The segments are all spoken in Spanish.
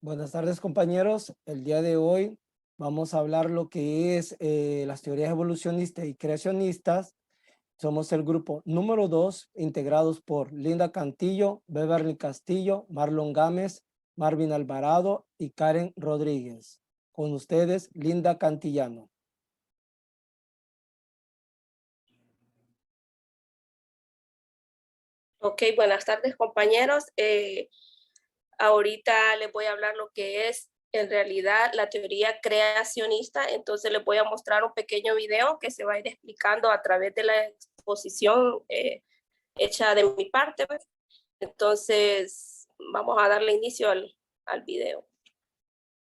Buenas tardes, compañeros. El día de hoy vamos a hablar lo que es las teorías evolucionistas y creacionistas. Somos el grupo número 2, integrados por Linda Cantillo, Beverly Castillo, Marlon Gámez, Marvin Alvarado y Karen Rodríguez. Con ustedes, Linda Cantillano. Ok, buenas tardes, compañeros. Ahorita les voy a hablar lo que es en realidad la teoría creacionista. Entonces les voy a mostrar un pequeño video que se va a ir explicando a través de la exposición hecha de mi parte, pues. Entonces vamos a darle inicio al video.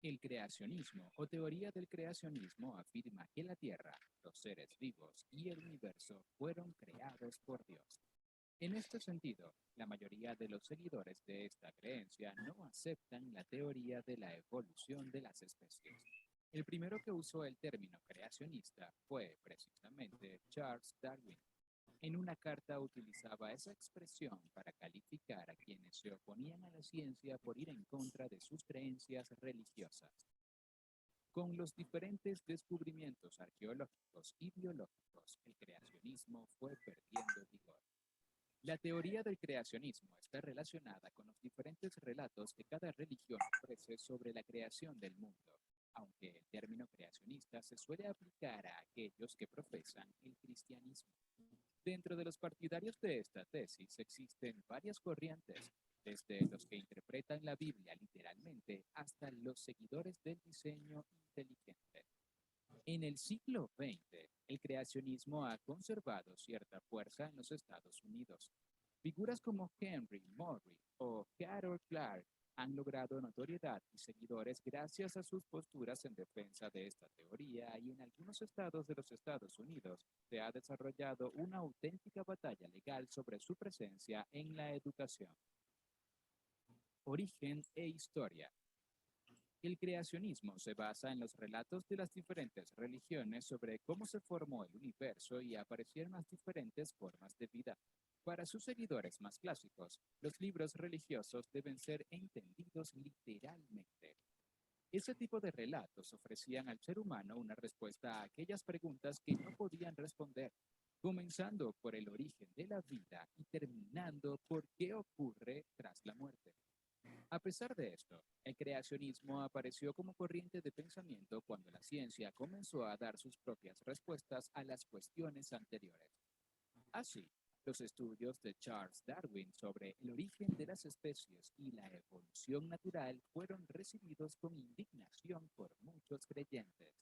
El creacionismo o teoría del creacionismo afirma que la Tierra, los seres vivos y el universo fueron creados por Dios. En este sentido, la mayoría de los seguidores de esta creencia no aceptan la teoría de la evolución de las especies. El primero que usó el término creacionista fue precisamente Charles Darwin. En una carta utilizaba esa expresión para calificar a quienes se oponían a la ciencia por ir en contra de sus creencias religiosas. Con los diferentes descubrimientos arqueológicos y biológicos, el creacionismo fue perdiendo vigor. La teoría del creacionismo está relacionada con los diferentes relatos que cada religión ofrece sobre la creación del mundo, aunque el término creacionista se suele aplicar a aquellos que profesan el cristianismo. Dentro de los partidarios de esta tesis existen varias corrientes, desde los que interpretan la Biblia literalmente hasta los seguidores del diseño inteligente. En el siglo XX, el creacionismo ha conservado cierta fuerza en los Estados Unidos. Figuras como Henry Murray o Carol Clark han logrado notoriedad y seguidores gracias a sus posturas en defensa de esta teoría, y en algunos estados de los Estados Unidos se ha desarrollado una auténtica batalla legal sobre su presencia en la educación. Origen e historia. El creacionismo se basa en los relatos de las diferentes religiones sobre cómo se formó el universo y aparecieron las diferentes formas de vida. Para sus seguidores más clásicos, los libros religiosos deben ser entendidos literalmente. Ese tipo de relatos ofrecían al ser humano una respuesta a aquellas preguntas que no podían responder, comenzando por el origen de la vida y terminando por qué ocurre tras la muerte. A pesar de esto, el creacionismo apareció como corriente de pensamiento cuando la ciencia comenzó a dar sus propias respuestas a las cuestiones anteriores. Así, los estudios de Charles Darwin sobre el origen de las especies y la evolución natural fueron recibidos con indignación por muchos creyentes.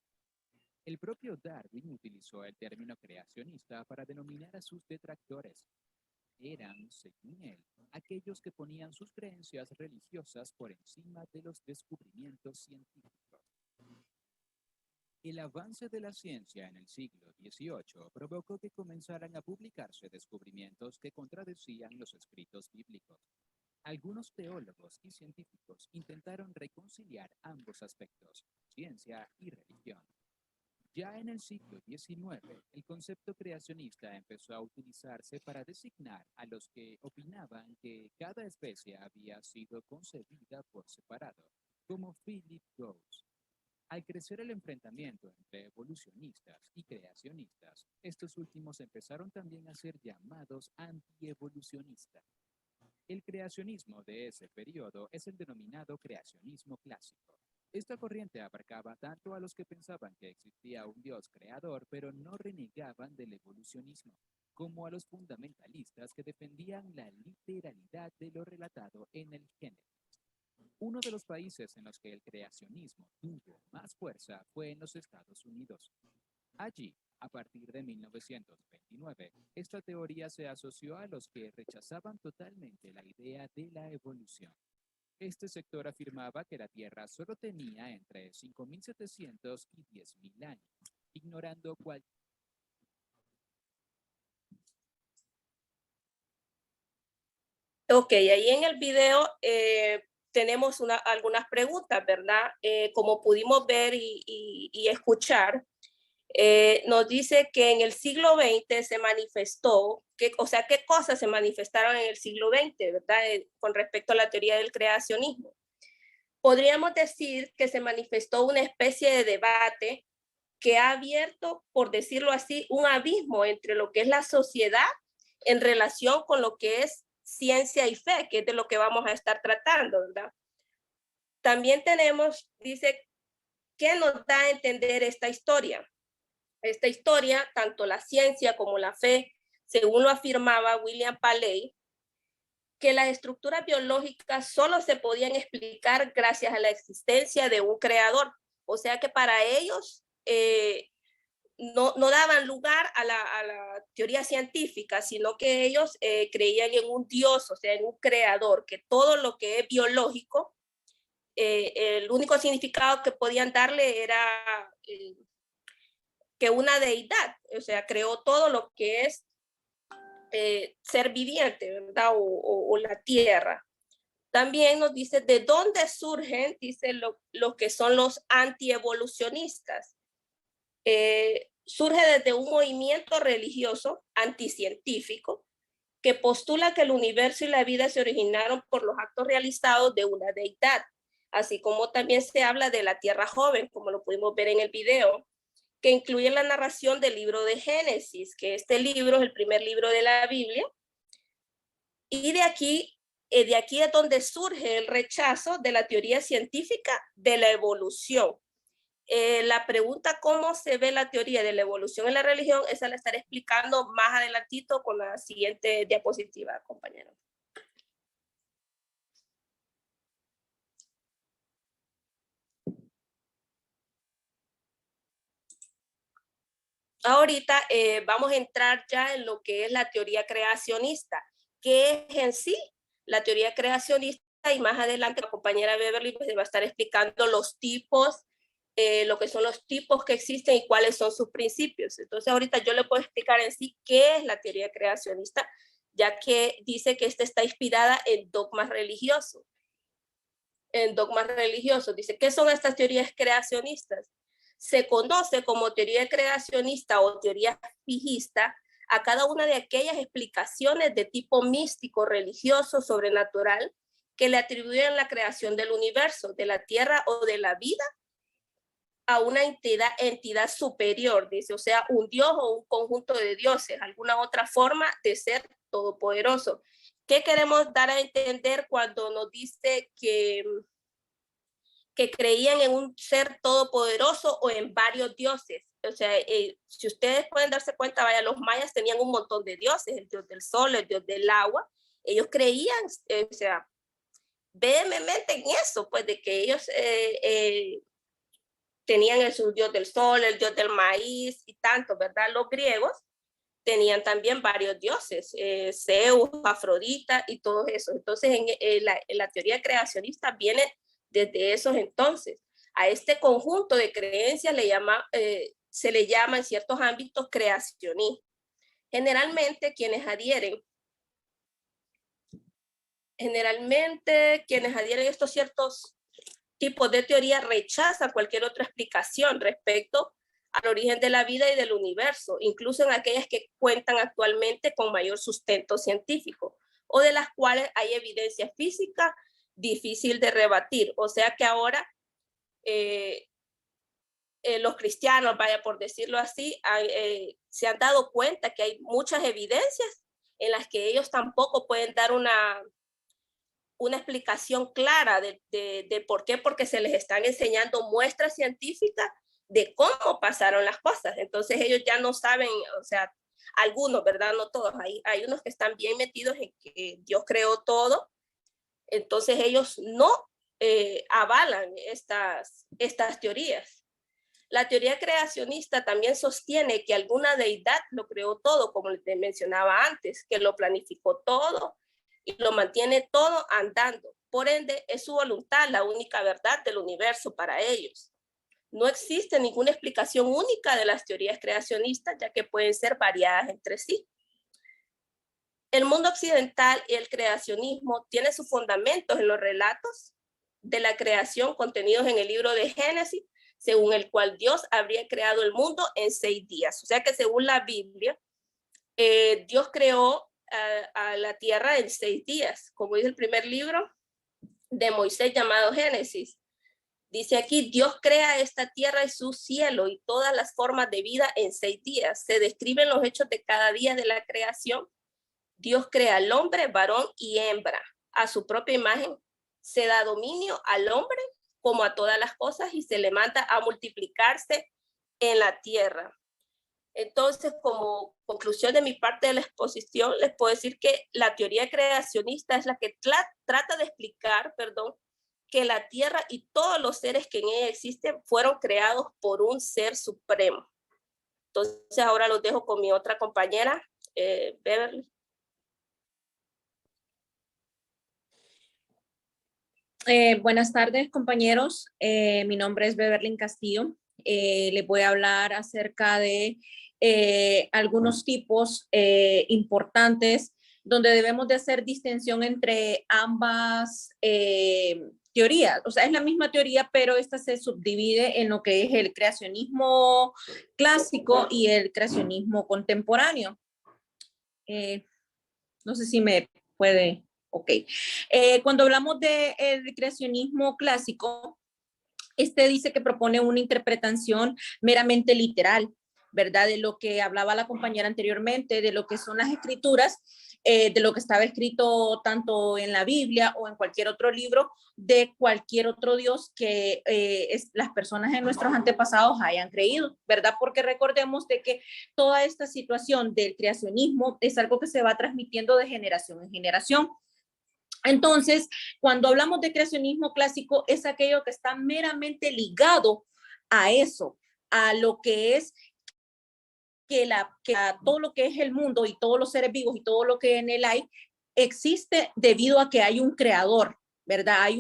El propio Darwin utilizó el término creacionista para denominar a sus detractores. Eran, según él, aquellos que ponían sus creencias religiosas por encima de los descubrimientos científicos. El avance de la ciencia en el siglo XVIII provocó que comenzaran a publicarse descubrimientos que contradecían los escritos bíblicos. Algunos teólogos y científicos intentaron reconciliar ambos aspectos, ciencia y religión. Ya en el siglo XIX, el concepto creacionista empezó a utilizarse para designar a los que opinaban que cada especie había sido concebida por separado, como Philip Gould. Al crecer el enfrentamiento entre evolucionistas y creacionistas, estos últimos empezaron también a ser llamados antievolucionistas. El creacionismo de ese periodo es el denominado creacionismo clásico. Esta corriente abarcaba tanto a los que pensaban que existía un Dios creador pero no renegaban del evolucionismo, como a los fundamentalistas que defendían la literalidad de lo relatado en el Génesis. Uno de los países en los que el creacionismo tuvo más fuerza fue en los Estados Unidos. Allí, a partir de 1929, esta teoría se asoció a los que rechazaban totalmente la idea de la evolución. Este sector afirmaba que la Tierra solo tenía entre 5.700 y 10.000 años, ignorando cualquier... Ok, ahí en el video tenemos algunas preguntas, ¿verdad? Como pudimos ver y escuchar, nos dice que en el siglo XX se manifestó, o sea, qué cosas se manifestaron en el siglo XX, ¿verdad? Con respecto a la teoría del creacionismo. podríamos decir que se manifestó una especie de debate que ha abierto, por decirlo así, un abismo entre lo que es la sociedad en relación con lo que es ciencia y fe, que es de lo que vamos a estar tratando, ¿verdad? También tenemos, dice, ¿qué nos da a entender esta historia? Esta historia, tanto la ciencia como la fe, según lo afirmaba William Paley, que las estructuras biológicas solo se podían explicar gracias a la existencia de un creador. O sea que para ellos no daban lugar a la teoría científica, sino que ellos creían en un Dios, o sea, en un creador, que todo lo que es biológico, el único significado que podían darle era que una deidad, o sea, creó todo lo que es ser viviente, ¿verdad? O la tierra. También nos dice de dónde surgen, dice lo que son los antievolucionistas. Surge desde un movimiento religioso anticientífico que postula que el universo y la vida se originaron por los actos realizados de una deidad, así como también se habla de la tierra joven, como lo pudimos ver en el video, que incluye la narración del libro de Génesis, que este libro es el primer libro de la Biblia, y de aquí es donde surge el rechazo de la teoría científica de la evolución. La pregunta cómo se ve la teoría de la evolución en la religión, esa la estaré explicando más adelantito con la siguiente diapositiva, compañeros. Ahorita vamos a entrar ya en lo que es la teoría creacionista. ¿Qué es en sí la teoría creacionista? Y más adelante la compañera Beverly pues, va a estar explicando los tipos, lo que son los tipos que existen y cuáles son sus principios. Entonces ahorita yo le puedo explicar en sí qué es la teoría creacionista, ya que dice que esta está inspirada en dogmas religiosos. En dogmas religiosos. Dice, ¿qué son estas teorías creacionistas? Se conoce como teoría creacionista o teoría fijista a cada una de aquellas explicaciones de tipo místico, religioso, sobrenatural, que le atribuyen la creación del universo, de la tierra o de la vida a una entidad superior, dice, o sea, un dios o un conjunto de dioses, alguna otra forma de ser todopoderoso. ¿Qué queremos dar a entender cuando nos dice que creían en un ser todopoderoso o en varios dioses? O sea, si ustedes pueden darse cuenta, vaya, los mayas tenían un montón de dioses, el dios del sol, el dios del agua. Ellos creían, o sea, vehementemente en eso, pues de que ellos tenían el dios del sol, el dios del maíz y tanto, ¿verdad? Los griegos tenían también varios dioses, Zeus, Afrodita y todos esos. Entonces, en la teoría creacionista viene desde esos entonces. A este conjunto de creencias se le llama en ciertos ámbitos creacionismo. Generalmente quienes adhieren a estos ciertos tipos de teoría rechazan cualquier otra explicación respecto al origen de la vida y del universo, incluso en aquellas que cuentan actualmente con mayor sustento científico o de las cuales hay evidencia física difícil de rebatir. O sea que ahora los cristianos, vaya por decirlo así, se han dado cuenta que hay muchas evidencias en las que ellos tampoco pueden dar una explicación clara de por qué, porque se les están enseñando muestras científicas de cómo pasaron las cosas. Entonces ellos ya no saben, o sea, algunos, ¿verdad? No todos, hay unos que están bien metidos en que Dios creó todo, entonces ellos no avalan estas teorías. La teoría creacionista también sostiene que alguna deidad lo creó todo, como les mencionaba antes, que lo planificó todo y lo mantiene todo andando. Por ende, es su voluntad la única verdad del universo para ellos. No existe ninguna explicación única de las teorías creacionistas, ya que pueden ser variadas entre sí. El mundo occidental y el creacionismo tienen sus fundamentos en los relatos de la creación contenidos en el libro de Génesis, según el cual Dios habría creado el mundo en 6 días. O sea que según la Biblia, Dios creó a la tierra en 6 días, como dice el primer libro de Moisés llamado Génesis. Dice aquí, Dios crea esta tierra y su cielo y todas las formas de vida en 6 días. Se describen los hechos de cada día de la creación. Dios crea al hombre, varón y hembra, a su propia imagen. Se da dominio al hombre como a todas las cosas y se le manda a multiplicarse en la tierra. Entonces, como conclusión de mi parte de la exposición, les puedo decir que la teoría creacionista es la que trata de explicar, que la tierra y todos los seres que en ella existen fueron creados por un ser supremo. Entonces, ahora los dejo con mi otra compañera, Beverly. Buenas tardes, compañeros. Mi nombre es Beverly Castillo. Les voy a hablar acerca de algunos tipos importantes donde debemos de hacer distinción entre ambas teorías. O sea, es la misma teoría, pero esta se subdivide en lo que es el creacionismo clásico y el creacionismo contemporáneo. No sé si me puede... Ok. Cuando hablamos del creacionismo clásico, este dice que propone una interpretación meramente literal, ¿verdad? De lo que hablaba la compañera anteriormente, de lo que son las escrituras, de lo que estaba escrito tanto en la Biblia o en cualquier otro libro, de cualquier otro Dios que las personas en nuestros antepasados hayan creído, ¿verdad? Porque recordemos de que toda esta situación del creacionismo es algo que se va transmitiendo de generación en generación. Entonces, cuando hablamos de creacionismo clásico, es aquello que está meramente ligado a eso, a lo que es que todo lo que es el mundo y todos los seres vivos y todo lo que en él hay, existe debido a que hay un creador, ¿verdad? Hay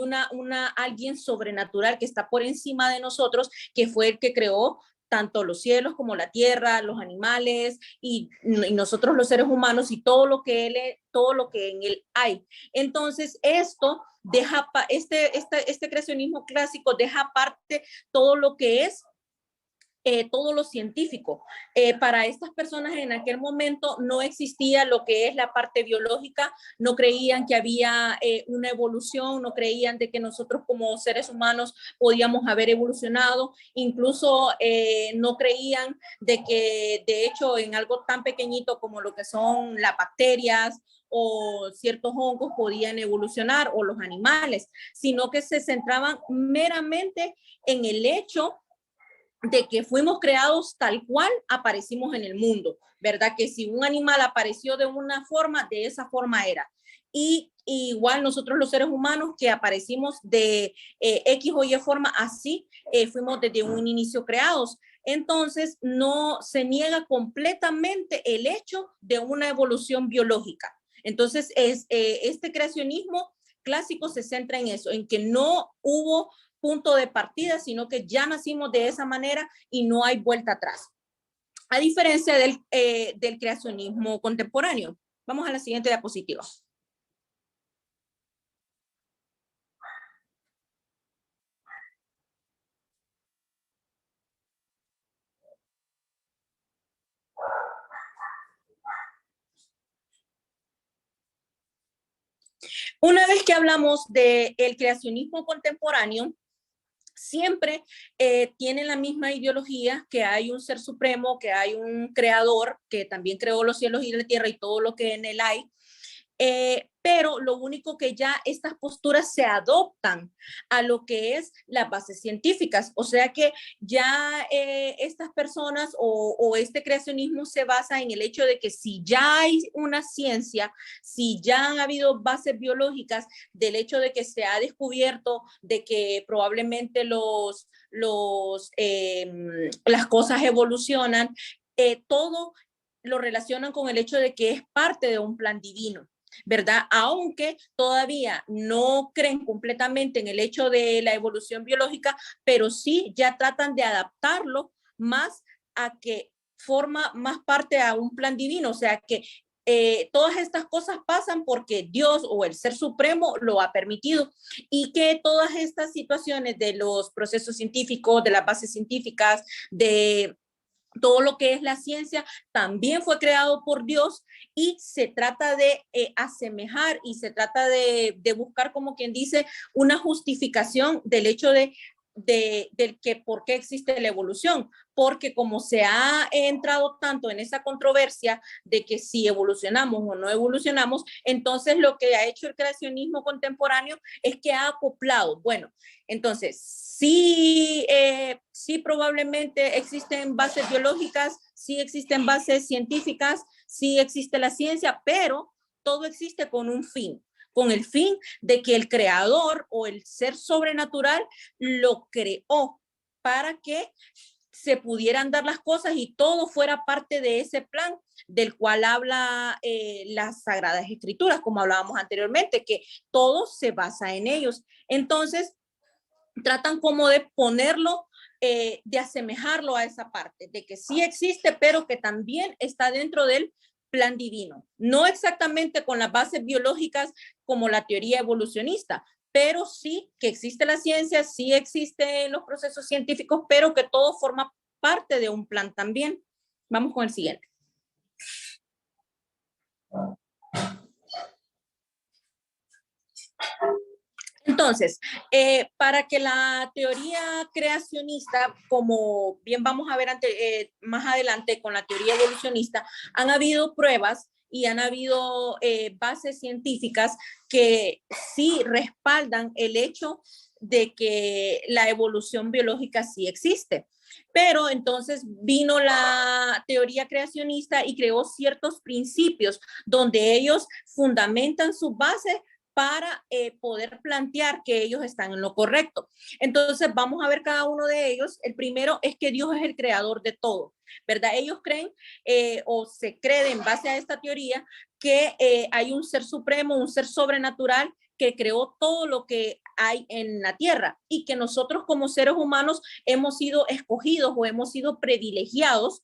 alguien sobrenatural que está por encima de nosotros, que fue el que creó tanto los cielos como la tierra, los animales y nosotros los seres humanos y todo lo que en él hay. Entonces, esto deja, este creacionismo clásico deja aparte todo lo que es todo lo científico. Para estas personas en aquel momento no existía lo que es la parte biológica, no creían que había una evolución, no creían de que nosotros como seres humanos podíamos haber evolucionado, incluso no creían de que de hecho en algo tan pequeñito como lo que son las bacterias o ciertos hongos podían evolucionar o los animales, sino que se centraban meramente en el hecho de que fuimos creados tal cual aparecimos en el mundo, ¿verdad? Que si un animal apareció de una forma, de esa forma era. Y igual nosotros los seres humanos que aparecimos de X o Y forma, así fuimos desde un inicio creados. Entonces, no se niega completamente el hecho de una evolución biológica. Entonces, este creacionismo clásico se centra en eso, en que no hubo punto de partida, sino que ya nacimos de esa manera y no hay vuelta atrás. A diferencia del creacionismo contemporáneo. Vamos a la siguiente diapositiva. Una vez que hablamos del creacionismo contemporáneo, siempre tienen la misma ideología, que hay un ser supremo, que hay un creador que también creó los cielos y la tierra y todo lo que en él hay. Pero lo único que ya estas posturas se adoptan a lo que es las bases científicas, o sea que ya estas personas o este creacionismo se basa en el hecho de que si ya hay una ciencia, si ya han habido bases biológicas del hecho de que se ha descubierto de que probablemente las cosas evolucionan, todo lo relacionan con el hecho de que es parte de un plan divino, ¿verdad? Aunque todavía no creen completamente en el hecho de la evolución biológica, pero sí ya tratan de adaptarlo más a que forma más parte a un plan divino, o sea que todas estas cosas pasan porque Dios o el Ser Supremo lo ha permitido y que todas estas situaciones de los procesos científicos, de las bases científicas, de todo lo que es la ciencia también fue creado por Dios y se trata de asemejar y se trata de buscar, como quien dice, una justificación del hecho de del que por qué existe la evolución, porque como se ha entrado tanto en esa controversia de que si evolucionamos o no evolucionamos, entonces lo que ha hecho el creacionismo contemporáneo es que ha acoplado, bueno, entonces sí, sí probablemente existen bases biológicas, sí existen bases científicas, sí existe la ciencia, pero todo existe con un fin, con el fin de que el creador o el ser sobrenatural lo creó para que se pudieran dar las cosas y todo fuera parte de ese plan del cual habla las Sagradas Escrituras, como hablábamos anteriormente, que todo se basa en ellos. Entonces, tratan como de ponerlo, de asemejarlo a esa parte, de que sí existe, pero que también está dentro del plan divino. No exactamente con las bases biológicas como la teoría evolucionista, pero sí que existe la ciencia, sí existen los procesos científicos, pero que todo forma parte de un plan también. Vamos con el siguiente. Entonces, para que la teoría creacionista, como bien vamos a ver más adelante con la teoría evolucionista, han habido pruebas y han habido bases científicas que sí respaldan el hecho de que la evolución biológica sí existe. Pero entonces vino la teoría creacionista y creó ciertos principios donde ellos fundamentan sus bases para poder plantear que ellos están en lo correcto. Entonces vamos a ver cada uno de ellos. El primero es que Dios es el creador de todo, ¿verdad? Ellos creen o se creen en base a esta teoría que hay un ser supremo, un ser sobrenatural que creó todo lo que hay en la tierra y que nosotros como seres humanos hemos sido escogidos o hemos sido privilegiados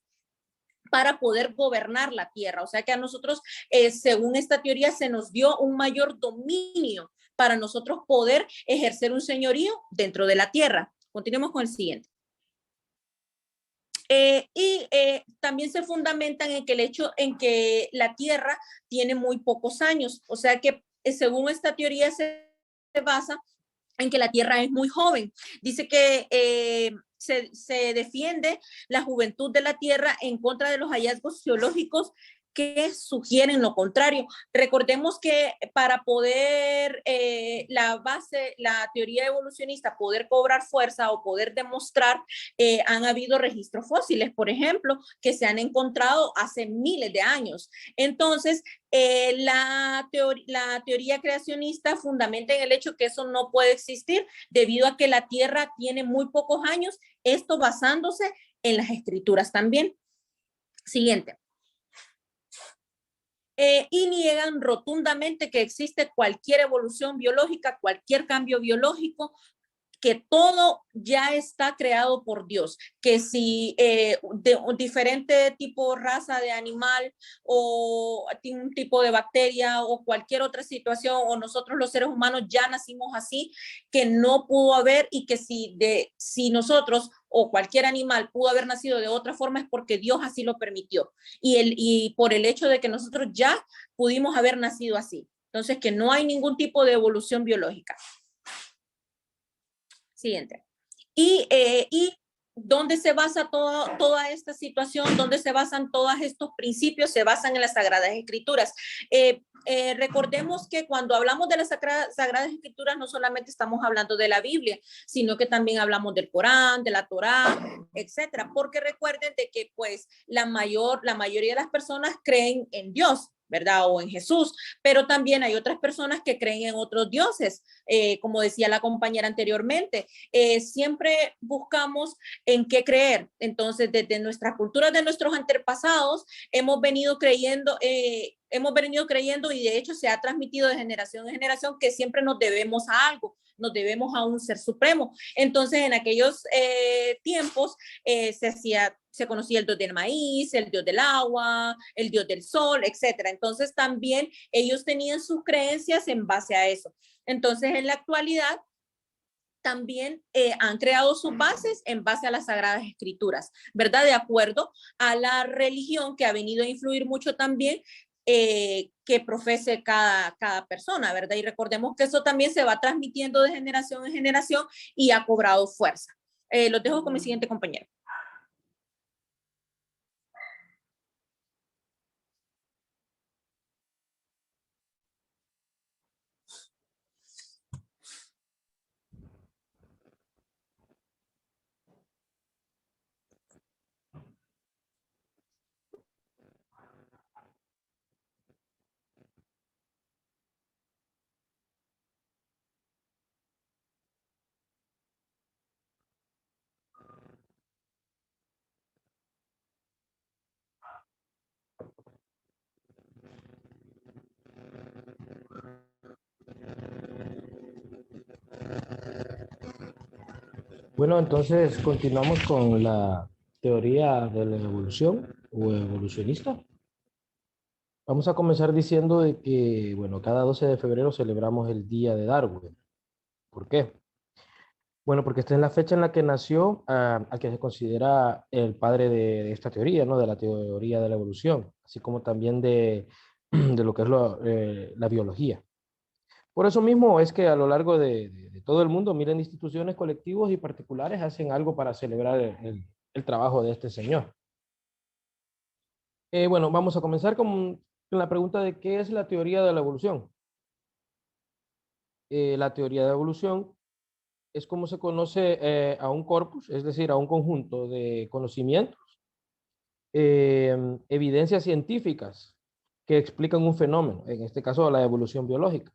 para poder gobernar la tierra. O sea que a nosotros, según esta teoría, se nos dio un mayor dominio para nosotros poder ejercer un señorío dentro de la tierra. Continuemos con el siguiente. También se fundamentan en que el hecho en que la tierra tiene muy pocos años. O sea que según esta teoría se basa en que la tierra es muy joven. Dice que se defiende la juventud de la tierra en contra de los hallazgos geológicos que sugieren lo contrario. Recordemos que para poder la teoría evolucionista, poder cobrar fuerza o poder demostrar, han habido registros fósiles, por ejemplo, que se han encontrado hace miles de años. Entonces, la teoría creacionista fundamenta en el hecho que eso no puede existir debido a que la Tierra tiene muy pocos años, esto basándose en las escrituras también. Siguiente. Y niegan rotundamente que existe cualquier evolución biológica, cualquier cambio biológico, que todo ya está creado por Dios, que si de un diferente tipo, raza de animal o un tipo de bacteria o cualquier otra situación, o nosotros los seres humanos ya nacimos así, que no pudo haber, y que si nosotros o cualquier animal pudo haber nacido de otra forma es porque Dios así lo permitió, y por el hecho de que nosotros ya pudimos haber nacido así. Entonces, que no hay ningún tipo de evolución biológica. Siguiente. Y ¿dónde se basa toda esta situación? ¿Dónde se basan todos estos principios? Se basan en las Sagradas Escrituras. Recordemos que cuando hablamos de las Sagradas Escrituras no solamente estamos hablando de la Biblia, sino que también hablamos del Corán, de la Torá, etcétera. Porque recuerden de que pues la mayoría de las personas creen en Dios, ¿verdad? O en Jesús, pero también hay otras personas que creen en otros dioses, como decía la compañera anteriormente. Siempre buscamos en qué creer. Entonces, desde nuestra cultura, de nuestros antepasados, hemos venido creyendo, y de hecho se ha transmitido de generación en generación que siempre nos debemos a algo, nos debemos a un ser supremo. Entonces, en aquellos tiempos se conocía el dios del maíz, el dios del agua, el dios del sol, etcétera. Entonces, también ellos tenían sus creencias en base a eso. Entonces, en la actualidad, también han creado sus bases en base a las Sagradas Escrituras, ¿verdad? De acuerdo a la religión que ha venido a influir mucho también que profese cada persona, ¿verdad? Y recordemos que eso también se va transmitiendo de generación en generación y ha cobrado fuerza. Los dejo con mi siguiente compañero. Bueno, entonces continuamos con la teoría de la evolución o evolucionista. Vamos a comenzar diciendo de que, bueno, cada 12 de febrero celebramos el Día de Darwin. ¿Por qué? Bueno, porque esta es la fecha en la que nació al que se considera el padre de esta teoría, ¿no? De la teoría de la evolución, así como también de lo que es la biología. Por eso mismo es que a lo largo de todo el mundo, miren, instituciones, colectivos y particulares hacen algo para celebrar el trabajo de este señor. Bueno, vamos a comenzar con la pregunta de qué es la teoría de la evolución. La teoría de la evolución es como se conoce a un corpus, es decir, a un conjunto de conocimientos, evidencias científicas que explican un fenómeno, en este caso la evolución biológica.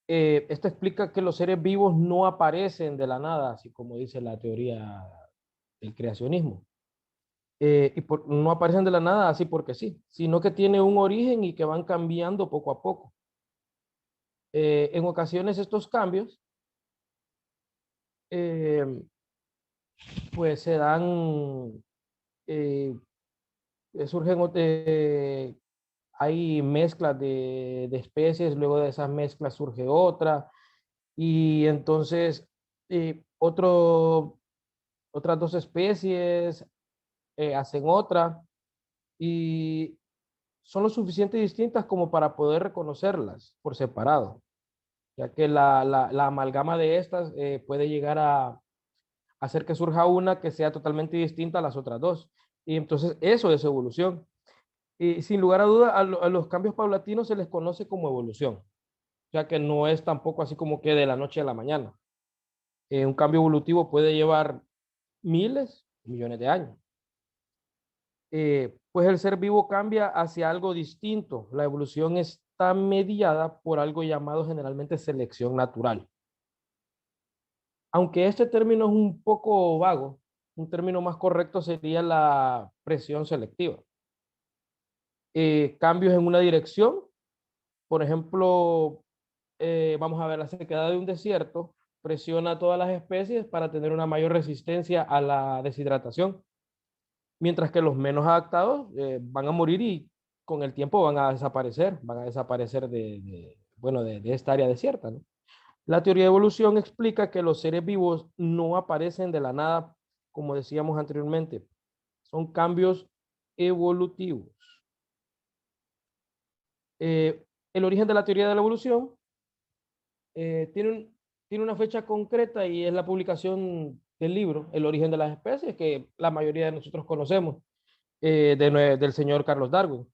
Esto explica que los seres vivos no aparecen de la nada, así como dice la teoría del creacionismo. No aparecen de la nada así porque sí, sino que tiene un origen y que van cambiando poco a poco. En ocasiones estos cambios pues se dan, surgen, hay mezclas de especies, luego de esas mezclas surge otra, y entonces otras dos especies hacen otra, y son lo suficiente distintas como para poder reconocerlas por separado, ya que la amalgama de estas puede llegar a hacer que surja una que sea totalmente distinta a las otras dos. Y entonces eso es evolución. Y sin lugar a duda, a los cambios paulatinos se les conoce como evolución, ya que no es tampoco así como que de la noche a la mañana. Un cambio evolutivo puede llevar miles, millones de años. Pues el ser vivo cambia hacia algo distinto. La evolución está mediada por algo llamado generalmente selección natural. Aunque este término es un poco vago, un término más correcto sería la presión selectiva. Cambios en una dirección, por ejemplo, vamos a ver, la sequedad de un desierto presiona a todas las especies para tener una mayor resistencia a la deshidratación, mientras que los menos adaptados van a morir y con el tiempo van a desaparecer de esta área desierta, ¿no? La teoría de evolución explica que los seres vivos no aparecen de la nada, como decíamos anteriormente. Son cambios evolutivos. El origen de la teoría de la evolución tiene una fecha concreta y es la publicación del libro El origen de las especies, que la mayoría de nosotros conocemos, del señor Carlos Darwin.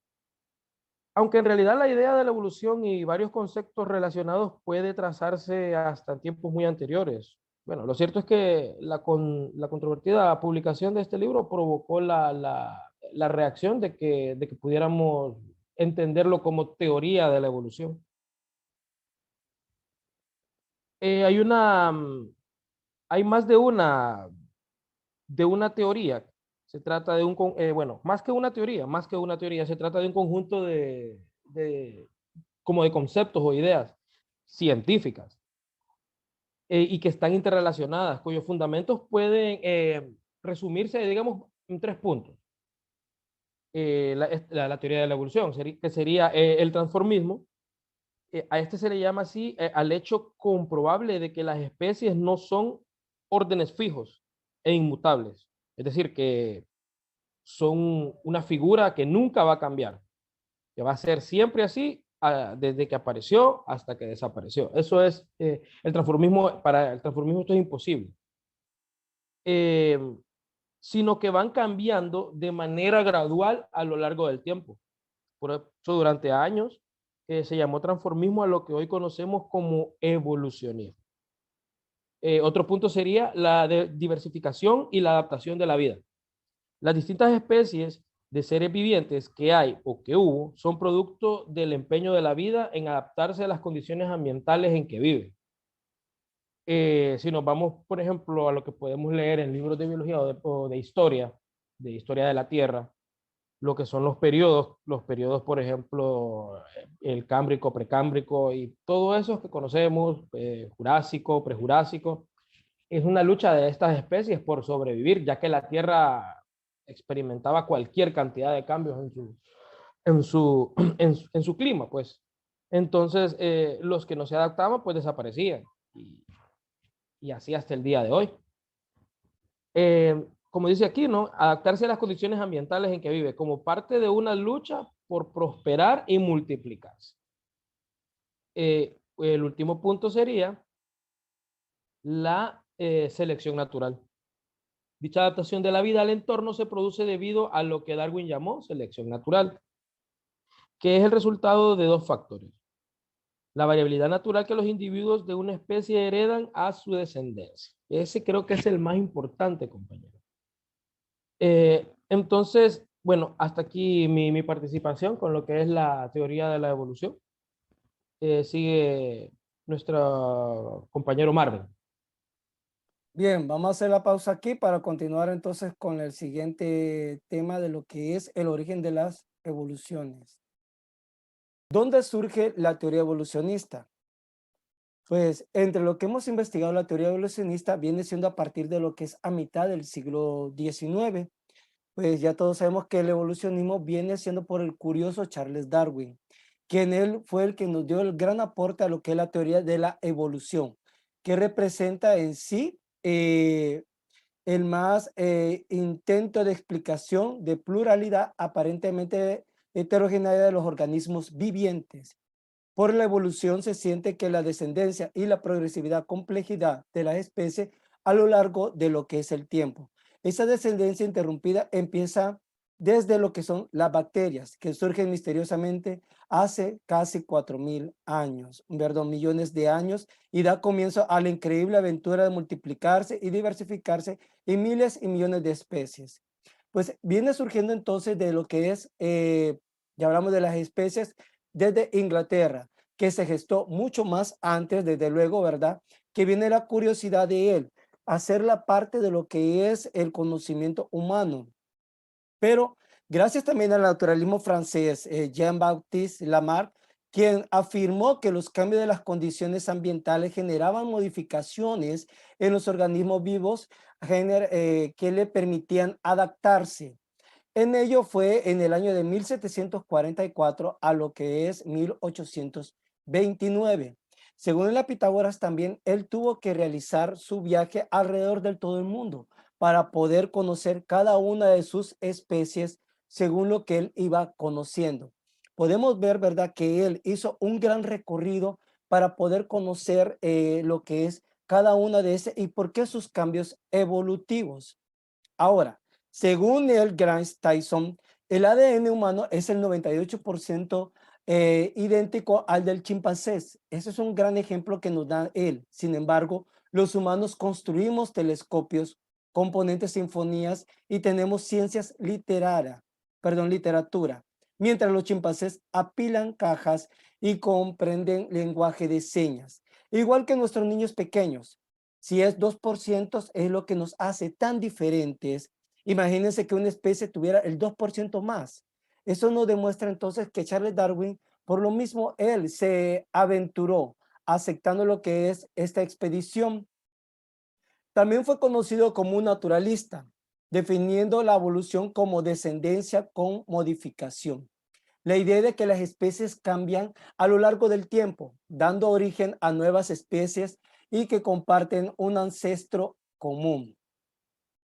Aunque en realidad la idea de la evolución y varios conceptos relacionados puede trazarse hasta en tiempos muy anteriores. Bueno, lo cierto es que la controvertida publicación de este libro provocó la reacción de que pudiéramos entenderlo como teoría de la evolución. Hay más de una teoría. Se trata de más que una teoría, se trata de un conjunto como de conceptos o ideas científicas y que están interrelacionadas, cuyos fundamentos pueden resumirse, digamos, en 3 puntos. La teoría de la evolución, que sería el transformismo. A este se le llama así al hecho comprobable de que las especies no son órdenes fijos e inmutables. Es decir, que son una figura que nunca va a cambiar. que va a ser siempre así desde que apareció hasta que desapareció. Eso es el transformismo. Para el transformismo esto es imposible. Sino que van cambiando de manera gradual a lo largo del tiempo. Por eso durante años se llamó transformismo a lo que hoy conocemos como evolucionismo. Otro punto sería la diversificación y la adaptación de la vida. Las distintas especies de seres vivientes que hay o que hubo son producto del empeño de la vida en adaptarse a las condiciones ambientales en que vive. Si nos vamos, por ejemplo, a lo que podemos leer en libros de biología o de historia de la Tierra, lo que son los periodos, por ejemplo, el Cámbrico, Precámbrico y todo eso que conocemos, Jurásico, Prejurásico, es una lucha de estas especies por sobrevivir, ya que la Tierra experimentaba cualquier cantidad de cambios en su clima, pues. Entonces, los que no se adaptaban, pues desaparecían. Y así hasta el día de hoy. Como dice aquí, ¿no? Adaptarse a las condiciones ambientales en que vive, como parte de una lucha por prosperar y multiplicarse. El último punto sería la selección natural. Dicha adaptación de la vida al entorno se produce debido a lo que Darwin llamó selección natural, que es el resultado de dos factores. La variabilidad natural que los individuos de una especie heredan a su descendencia. Ese creo que es el más importante, compañero. Entonces, bueno, hasta aquí mi participación con lo que es la teoría de la evolución. Sigue nuestro compañero Marvin. Bien, vamos a hacer la pausa aquí para continuar entonces con el siguiente tema de lo que es el origen de las evoluciones. ¿Dónde surge la teoría evolucionista? Pues entre lo que hemos investigado, la teoría evolucionista viene siendo a partir de lo que es a mitad del siglo XIX. Pues ya todos sabemos que el evolucionismo viene siendo por el curioso Charles Darwin, quien él fue el que nos dio el gran aporte a lo que es la teoría de la evolución, que representa en sí el más intento de explicación de pluralidad aparentemente heterogénea de los organismos vivientes. Por la evolución se siente que la descendencia y la progresividad complejidad de las especies a lo largo de lo que es el tiempo. Esa descendencia interrumpida empieza desde lo que son las bacterias, que surgen misteriosamente hace casi 4.000 años, perdón, millones de años, y da comienzo a la increíble aventura de multiplicarse y diversificarse en miles y millones de especies. Pues viene surgiendo entonces de lo que es, ya hablamos de las especies, desde Inglaterra, que se gestó mucho más antes, desde luego, ¿verdad? Que viene la curiosidad de él, hacerla parte de lo que es el conocimiento humano. Pero gracias también al naturalismo francés, Jean-Baptiste Lamarck, quien afirmó que los cambios de las condiciones ambientales generaban modificaciones en los organismos vivos que le permitían adaptarse. En ello fue en el año de 1744 a lo que es 1829. Según la Pitágoras también, él tuvo que realizar su viaje alrededor del todo el mundo para poder conocer cada una de sus especies según lo que él iba conociendo. Podemos ver, ¿verdad?, que él hizo un gran recorrido para poder conocer lo que es cada una de esas y por qué sus cambios evolutivos. Ahora, según el Grant Tyson, el ADN humano es el 98% idéntico al del chimpancé. Ese es un gran ejemplo que nos da él. Sin embargo, los humanos construimos telescopios, componentes sinfonías y tenemos ciencias literatura, mientras los chimpancés apilan cajas y comprenden lenguaje de señas. Igual que nuestros niños pequeños. Si es 2% es lo que nos hace tan diferentes. Imagínense que una especie tuviera el 2% más. Eso nos demuestra entonces que Charles Darwin, por lo mismo, él se aventuró aceptando lo que es esta expedición. También fue conocido como un naturalista, definiendo la evolución como descendencia con modificación. La idea de que las especies cambian a lo largo del tiempo, dando origen a nuevas especies y que comparten un ancestro común.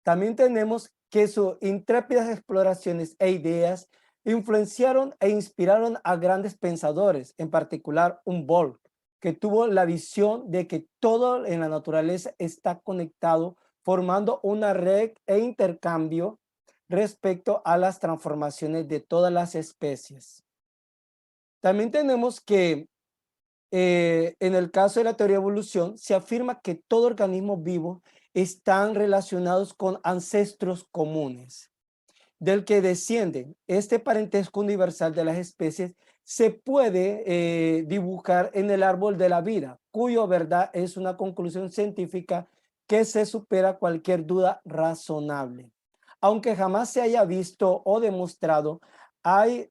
También tenemos que sus intrépidas exploraciones e ideas influenciaron e inspiraron a grandes pensadores, en particular Humboldt, que tuvo la visión de que todo en la naturaleza está conectado, formando una red e intercambio respecto a las transformaciones de todas las especies. También tenemos que en el caso de la teoría de evolución, se afirma que todo organismo vivo están relacionados con ancestros comunes, del que descienden. Este parentesco universal de las especies se puede dibujar en el árbol de la vida, cuyo verdad es una conclusión científica que se supera cualquier duda razonable. Aunque jamás se haya visto o demostrado, hay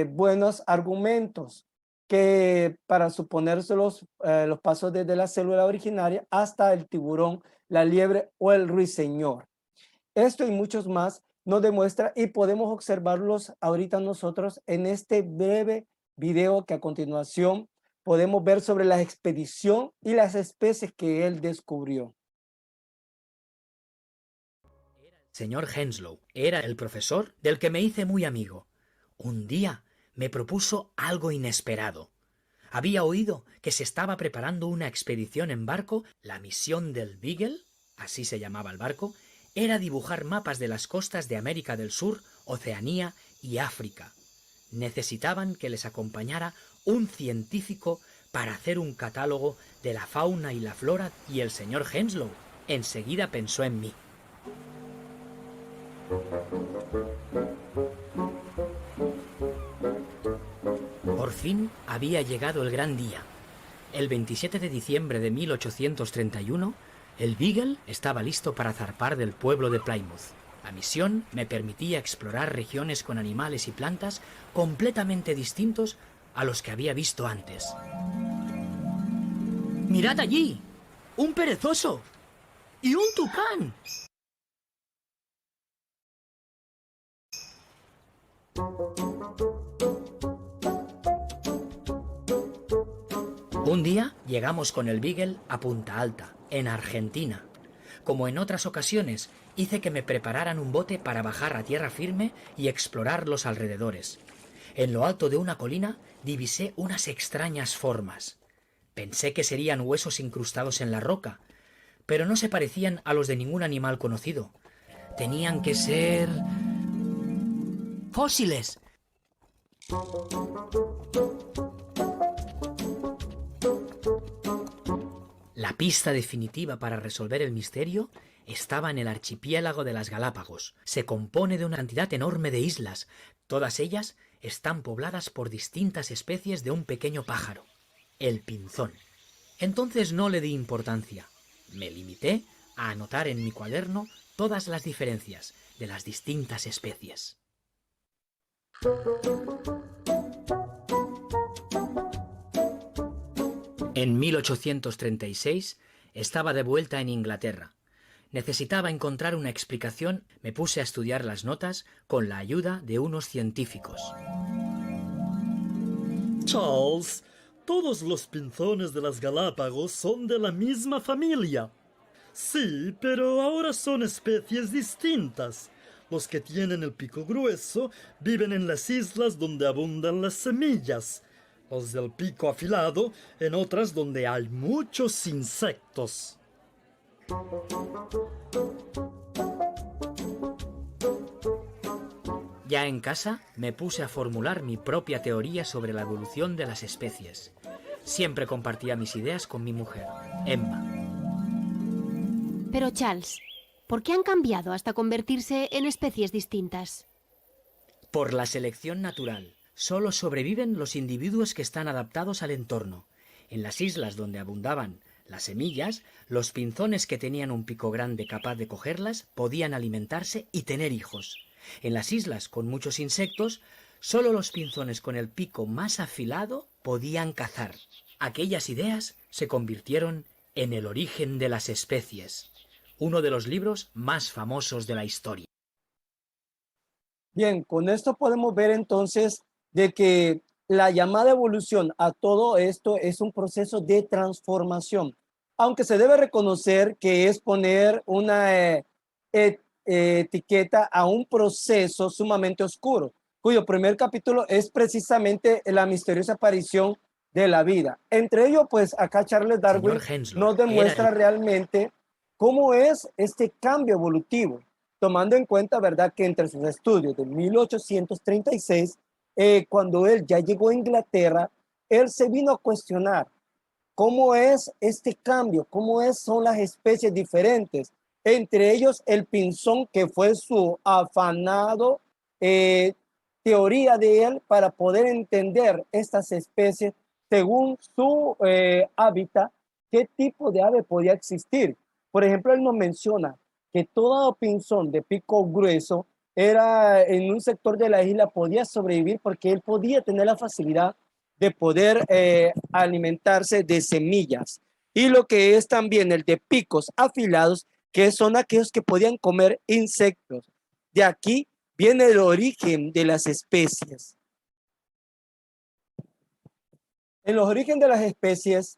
buenos argumentos que para suponerse los pasos desde la célula originaria hasta el tiburón, la liebre o el ruiseñor. Esto y muchos más nos demuestra y podemos observarlos ahorita nosotros en este breve video que a continuación podemos ver sobre la expedición y las especies que él descubrió. Señor Henslow era el profesor del que me hice muy amigo. Un día me propuso algo inesperado. Había oído que se estaba preparando una expedición en barco. La misión del Beagle, así se llamaba el barco, era dibujar mapas de las costas de América del Sur, Oceanía y África. Necesitaban que les acompañara un científico para hacer un catálogo de la fauna y la flora, y el señor Henslow enseguida pensó en mí. Por fin había llegado el gran día. El 27 de diciembre de 1831, el Beagle estaba listo para zarpar del pueblo de Plymouth. La misión me permitía explorar regiones con animales y plantas completamente distintos a los que había visto antes. ¡Mirad allí! ¡Un perezoso! ¡Y un tucán! Un día llegamos con el Beagle a Punta Alta, en Argentina. Como en otras ocasiones, hice que me prepararan un bote para bajar a tierra firme y explorar los alrededores. En lo alto de una colina divisé unas extrañas formas. Pensé que serían huesos incrustados en la roca, pero no se parecían a los de ningún animal conocido. Tenían que ser fósiles. La pista definitiva para resolver el misterio estaba en el archipiélago de las Galápagos. Se compone de una cantidad enorme de islas. Todas ellas están pobladas por distintas especies de un pequeño pájaro, el pinzón. Entonces no le di importancia. Me limité a anotar en mi cuaderno todas las diferencias de las distintas especies. En 1836 estaba de vuelta en Inglaterra. Necesitaba encontrar una explicación. Me puse a estudiar las notas con la ayuda de unos científicos. Charles, todos los pinzones de las Galápagos son de la misma familia. Sí, pero ahora son especies distintas. Los que tienen el pico grueso viven en las islas donde abundan las semillas. Los del pico afilado en otras donde hay muchos insectos. Ya en casa me puse a formular mi propia teoría sobre la evolución de las especies. Siempre compartía mis ideas con mi mujer, Emma. Pero Charles, ¿por qué han cambiado hasta convertirse en especies distintas? Por la selección natural. Solo sobreviven los individuos que están adaptados al entorno. En las islas donde abundaban las semillas, los pinzones que tenían un pico grande capaz de cogerlas podían alimentarse y tener hijos. En las islas con muchos insectos, solo los pinzones con el pico más afilado podían cazar. Aquellas ideas se convirtieron en El origen de las especies, uno de los libros más famosos de la historia. Bien, con esto podemos ver entonces de que la llamada evolución a todo esto es un proceso de transformación, aunque se debe reconocer que es poner una etiqueta a un proceso sumamente oscuro, cuyo primer capítulo es precisamente la misteriosa aparición de la vida. Entre ellos, pues acá Charles Darwin Señor Henslow, nos demuestra realmente cómo es este cambio evolutivo, tomando en cuenta, ¿verdad?, que entre sus estudios de 1836, cuando él ya llegó a Inglaterra, él se vino a cuestionar cómo es este cambio, son las especies diferentes, entre ellos el pinzón, que fue su afanado teoría de él para poder entender estas especies según su hábitat, qué tipo de ave podía existir. Por ejemplo, él nos menciona que todo pinzón de pico grueso era en un sector de la isla podía sobrevivir porque él podía tener la facilidad de poder alimentarse de semillas. Y lo que es también el de picos afilados, que son aquellos que podían comer insectos. De aquí viene el origen de las especies. En los orígenes de las especies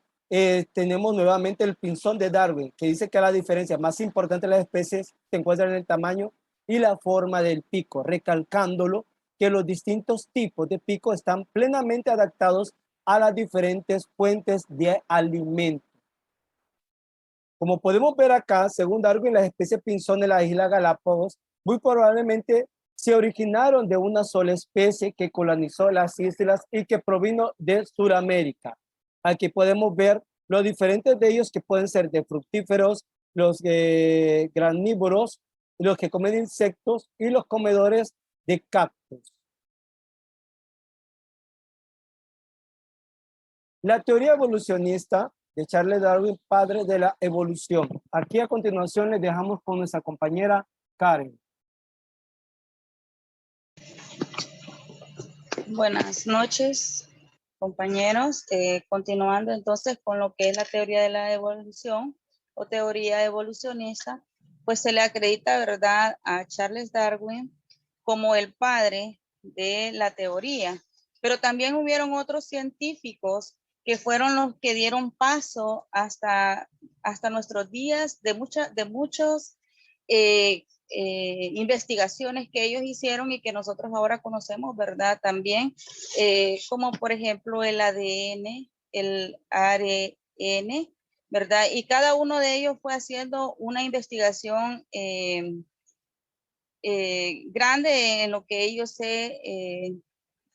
tenemos nuevamente el pinzón de Darwin, que dice que la diferencia más importante de las especies se encuentra en el tamaño y la forma del pico, recalcándolo que los distintos tipos de pico están plenamente adaptados a las diferentes fuentes de alimento. Como podemos ver acá, según Darwin, las especies pinzón de la isla Galápagos muy probablemente se originaron de una sola especie que colonizó las islas y que provino de Sudamérica. Aquí podemos ver los diferentes de ellos, que pueden ser de fructíferos, los granívoros, los que comen insectos y los comedores de cactus. La teoría evolucionista de Charles Darwin, padre de la evolución. Aquí a continuación les dejamos con nuestra compañera Karen. Buenas noches, compañeros. Continuando entonces con lo que es la teoría de la evolución o teoría evolucionista, pues se le acredita, ¿verdad?, a Charles Darwin como el padre de la teoría. Pero también hubieron otros científicos que fueron los que dieron paso hasta nuestros días de muchos investigaciones que ellos hicieron y que nosotros ahora conocemos, ¿verdad? También, como por ejemplo el ADN, el ARN, ¿verdad? Y cada uno de ellos fue haciendo una investigación grande en lo que ellos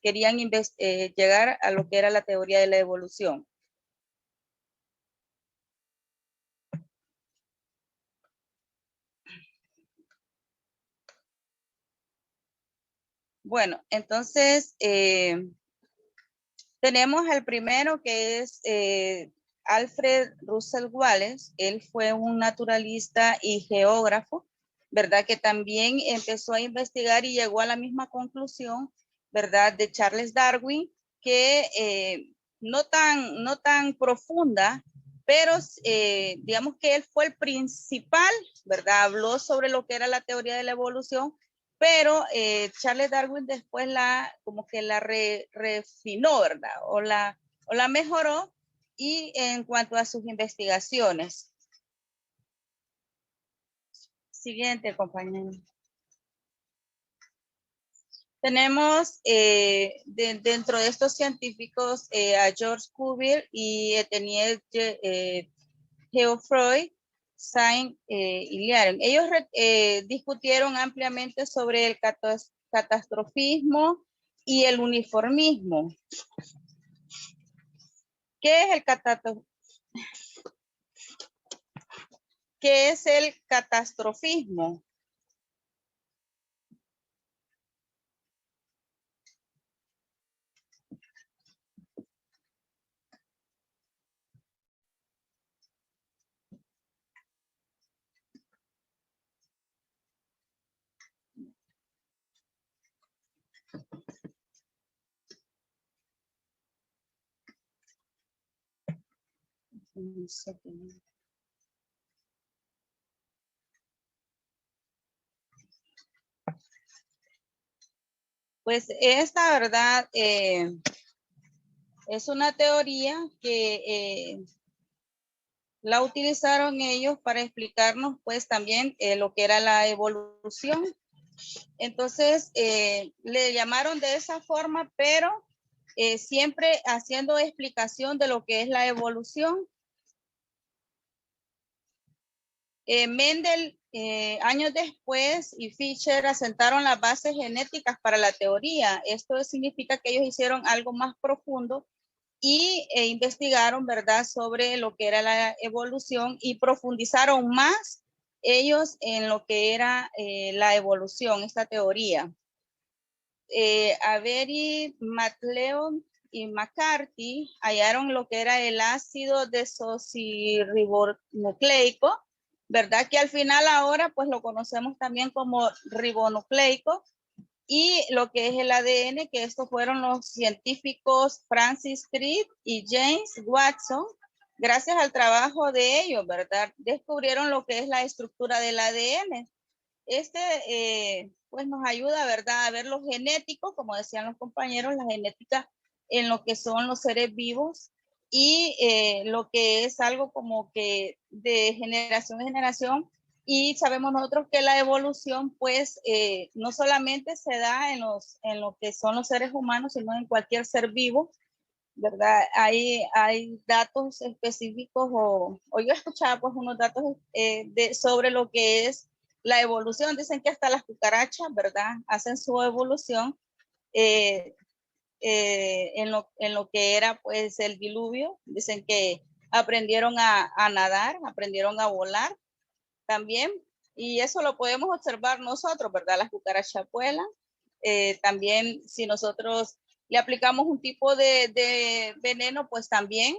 querían llegar a lo que era la teoría de la evolución. Bueno, entonces tenemos al primero, que es Alfred Russel Wallace. Él fue un naturalista y geógrafo, ¿verdad? Que también empezó a investigar y llegó a la misma conclusión, ¿verdad?, de Charles Darwin, que no tan profunda, pero digamos que él fue el principal, ¿verdad? Habló sobre lo que era la teoría de la evolución, pero Charles Darwin después como que la refinó, ¿verdad? O la mejoró, y en cuanto a sus investigaciones. Siguiente, compañero. Tenemos dentro de estos científicos a George Cuvier y Etienne Geoffroy Saint-Hilaire. Ellos discutieron ampliamente sobre el catastrofismo y el uniformismo. ¿Qué es el catastrofismo? Pues esta, verdad, es una teoría que la utilizaron ellos para explicarnos pues también lo que era la evolución, Entonces, le llamaron de esa forma, pero siempre haciendo explicación de lo que es la evolución. Mendel, años después, y Fischer asentaron las bases genéticas para la teoría. Esto significa que ellos hicieron algo más profundo y investigaron, ¿verdad?, sobre lo que era la evolución y profundizaron más ellos en lo que era la evolución, esta teoría. Avery, MacLeod y McCarthy hallaron lo que era el ácido desoxirribonucleico, ¿verdad? Que al final ahora pues lo conocemos también como ribonucleico, y lo que es el ADN, que estos fueron los científicos Francis Crick y James Watson. Gracias al trabajo de ellos, ¿verdad?, descubrieron lo que es la estructura del ADN. Pues nos ayuda, ¿verdad?, a ver lo genético, como decían los compañeros, la genética en lo que son los seres vivos, y lo que es algo como que de generación en generación. Y sabemos nosotros que la evolución, pues, no solamente se da en lo que son los seres humanos, sino en cualquier ser vivo, ¿verdad? Hay datos específicos, o yo escuchaba pues unos datos sobre lo que es la evolución. Dicen que hasta las cucarachas, ¿verdad?, hacen su evolución en lo que era pues el diluvio. Dicen que aprendieron a nadar, aprendieron a volar también, y eso lo podemos observar nosotros, ¿verdad? Las cucarachas vuelan. También si nosotros le aplicamos un tipo de veneno, pues también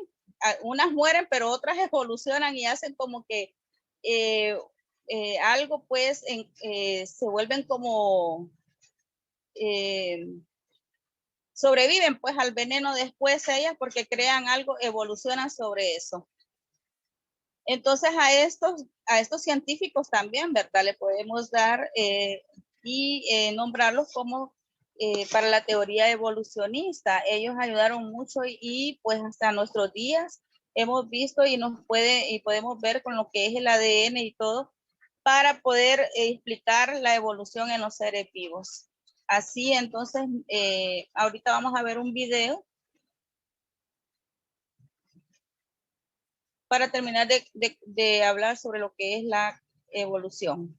unas mueren, pero otras evolucionan y hacen como que algo, pues se vuelven como sobreviven pues al veneno después ellas, porque crean algo, evolucionan sobre eso. Entonces a estos científicos también, ¿verdad?, le podemos dar y nombrarlos como para la teoría evolucionista. Ellos ayudaron mucho y pues hasta nuestros días hemos visto y podemos ver con lo que es el ADN y todo, para poder explicar la evolución en los seres vivos. Así, entonces, ahorita vamos a ver un video para terminar de hablar sobre lo que es la evolución.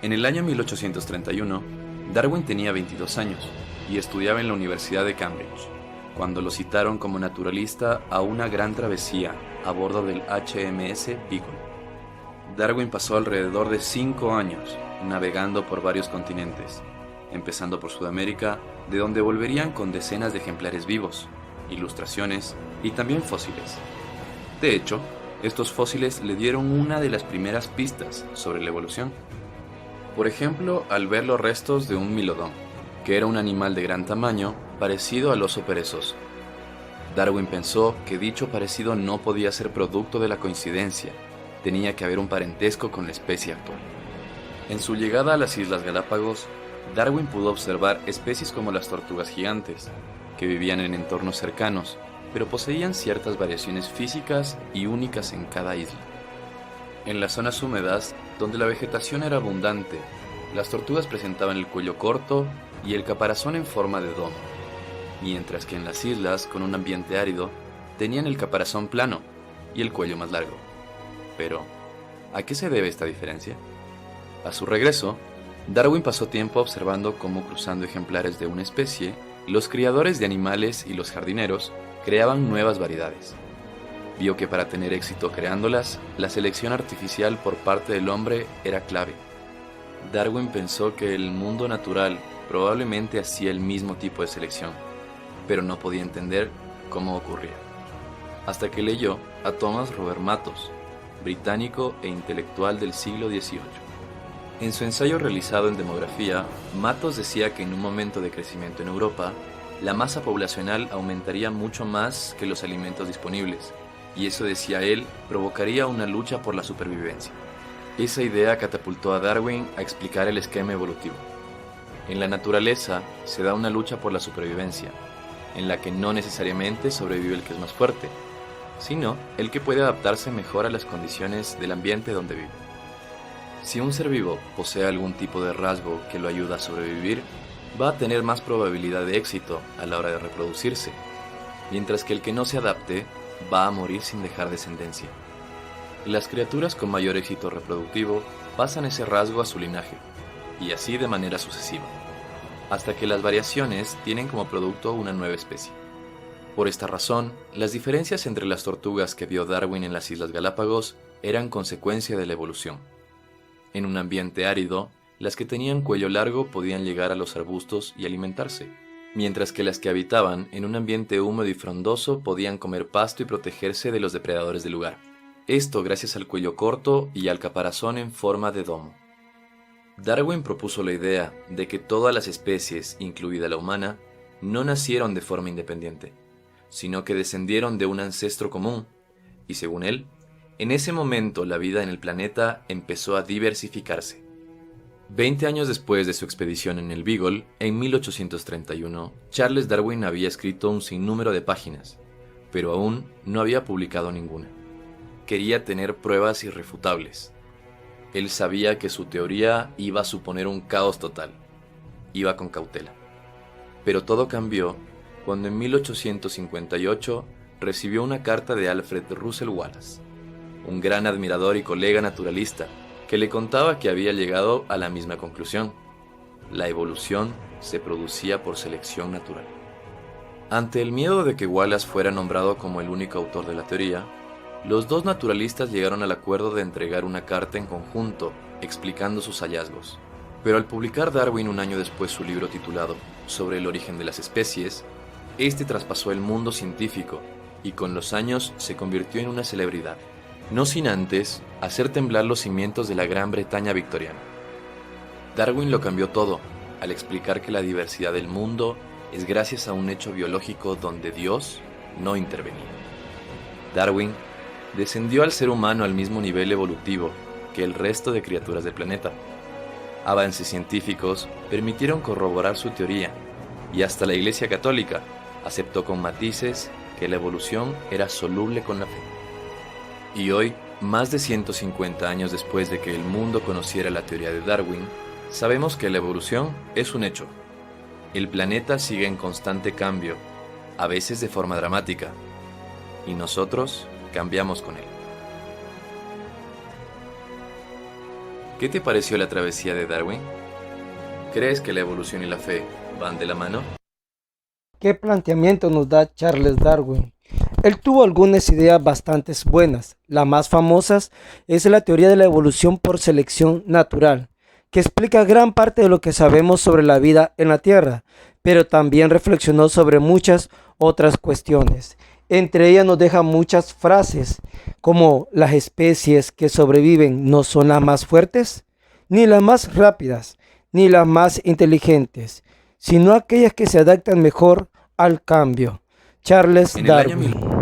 En el año 1831, Darwin tenía 22 años y estudiaba en la Universidad de Cambridge, cuando lo citaron como naturalista a una gran travesía a bordo del HMS Beagle. Darwin pasó alrededor de 5 años navegando por varios continentes, empezando por Sudamérica, de donde volverían con decenas de ejemplares vivos, ilustraciones y también fósiles. De hecho, estos fósiles le dieron una de las primeras pistas sobre la evolución. Por ejemplo, al ver los restos de un milodón, que era un animal de gran tamaño parecido al oso perezoso. Darwin pensó que dicho parecido no podía ser producto de la coincidencia, tenía que haber un parentesco con la especie actual. En su llegada a las Islas Galápagos, Darwin pudo observar especies como las tortugas gigantes, que vivían en entornos cercanos, pero poseían ciertas variaciones físicas y únicas en cada isla. En las zonas húmedas, donde la vegetación era abundante, las tortugas presentaban el cuello corto y el caparazón en forma de domo, mientras que en las islas, con un ambiente árido, tenían el caparazón plano y el cuello más largo. Pero, ¿a qué se debe esta diferencia? A su regreso, Darwin pasó tiempo observando cómo, cruzando ejemplares de una especie, los criadores de animales y los jardineros creaban nuevas variedades. Vio que para tener éxito creándolas, la selección artificial por parte del hombre era clave. Darwin pensó que el mundo natural probablemente hacía el mismo tipo de selección, pero no podía entender cómo ocurría. Hasta que leyó a Thomas Robert Mathos, británico e intelectual del siglo XVIII. En su ensayo realizado en demografía, Mathos decía que en un momento de crecimiento en Europa, la masa poblacional aumentaría mucho más que los alimentos disponibles, y eso, decía él, provocaría una lucha por la supervivencia. Esa idea catapultó a Darwin a explicar el esquema evolutivo. En la naturaleza se da una lucha por la supervivencia, en la que no necesariamente sobrevive el que es más fuerte, sino el que puede adaptarse mejor a las condiciones del ambiente donde vive. Si un ser vivo posee algún tipo de rasgo que lo ayuda a sobrevivir, va a tener más probabilidad de éxito a la hora de reproducirse, mientras que el que no se adapte va a morir sin dejar descendencia. Las criaturas con mayor éxito reproductivo pasan ese rasgo a su linaje, y así de manera sucesiva, hasta que las variaciones tienen como producto una nueva especie. Por esta razón, las diferencias entre las tortugas que vio Darwin en las Islas Galápagos eran consecuencia de la evolución. En un ambiente árido, las que tenían cuello largo podían llegar a los arbustos y alimentarse, mientras que las que habitaban en un ambiente húmedo y frondoso podían comer pasto y protegerse de los depredadores del lugar. Esto gracias al cuello corto y al caparazón en forma de domo. Darwin propuso la idea de que todas las especies, incluida la humana, no nacieron de forma independiente, sino que descendieron de un ancestro común, y según él, en ese momento la vida en el planeta empezó a diversificarse. 20 años después de su expedición en el Beagle, en 1831, Charles Darwin había escrito un sinnúmero de páginas, pero aún no había publicado ninguna. Quería tener pruebas irrefutables. Él sabía que su teoría iba a suponer un caos total. Iba con cautela. Pero todo cambió cuando en 1858 recibió una carta de Alfred Russel Wallace, un gran admirador y colega naturalista, que le contaba que había llegado a la misma conclusión. La evolución se producía por selección natural. Ante el miedo de que Wallace fuera nombrado como el único autor de la teoría, los dos naturalistas llegaron al acuerdo de entregar una carta en conjunto explicando sus hallazgos. Pero al publicar Darwin un año después su libro titulado Sobre el origen de las especies, este traspasó el mundo científico y con los años se convirtió en una celebridad, no sin antes hacer temblar los cimientos de la Gran Bretaña victoriana. Darwin lo cambió todo al explicar que la diversidad del mundo es gracias a un hecho biológico donde Dios no intervenía. Darwin descendió al ser humano al mismo nivel evolutivo que el resto de criaturas del planeta. Avances científicos permitieron corroborar su teoría y hasta la Iglesia Católica aceptó con matices que la evolución era soluble con la fe. Y hoy, más de 150 años después de que el mundo conociera la teoría de Darwin, sabemos que la evolución es un hecho. El planeta sigue en constante cambio, a veces de forma dramática, y nosotros cambiamos con él. ¿Qué te pareció la travesía de Darwin? ¿Crees que la evolución y la fe van de la mano? ¿Qué planteamiento nos da Charles Darwin? Él tuvo algunas ideas bastante buenas. La más famosas es la teoría de la evolución por selección natural, que explica gran parte de lo que sabemos sobre la vida en la Tierra, pero también reflexionó sobre muchas otras cuestiones. Entre ellas nos deja muchas frases, como las especies que sobreviven no son las más fuertes, ni las más rápidas, ni las más inteligentes, sino aquellas que se adaptan mejor al cambio. Charles En el año Darwin.